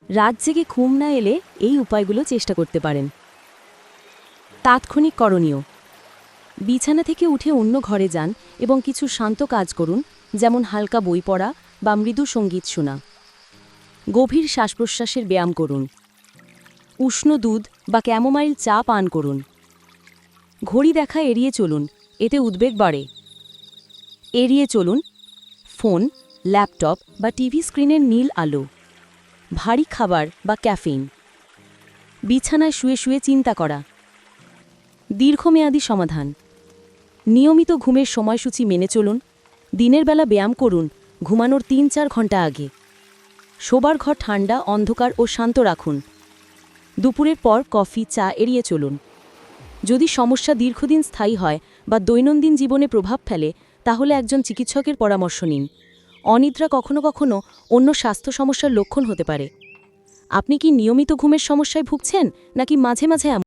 রাত জেগে ঘুম না এলে এই উপায়গুলো চেষ্টা করতে পারেন। তাৎক্ষণিক করণীয়: বিছানা থেকে উঠে অন্য ঘরে যান এবং কিছু শান্ত কাজ করুন, যেমন হালকা বই পড়া বা মৃদু সঙ্গীত শোনা। গভীর শ্বাসপ্রশ্বাসের ব্যায়াম করুন। উষ্ণ দুধ বা ক্যামোমাইল চা পান করুন। ঘড়ি দেখা এড়িয়ে চলুন, এতে উদ্বেগ বাড়ে। এড়িয়ে চলুন ফোন, ল্যাপটপ বা টিভি স্ক্রিনের নীল আলো, ভারী খাবার বা ক্যাফেইন। বিছানায় শুয়ে শুয়ে চিন্তা করা। দীর্ঘমেয়াদী সমাধান: নিয়মিত ঘুমের সময়সূচি মেনে চলুন। দিনের বেলা ব্যায়াম করুন, ঘুমানোর ৩-৪ ঘন্টা আগে। শোবার ঘর ঠান্ডা, অন্ধকার ও শান্ত রাখুন। দুপুরের পর কফি, চা এড়িয়ে চলুন। যদি সমস্যা দীর্ঘদিন স্থায়ী হয় বা দৈনন্দিন জীবনে প্রভাব ফেলে, তাহলে একজন চিকিৎসকের পরামর্শ নিন। অনিদ্রা কখনো কখনো অন্য স্বাস্থ্য সমস্যার লক্ষণ হতে পারে। আপনি কি নিয়মিত ঘুমের সমস্যায় ভুগছেন, নাকি মাঝে মাঝে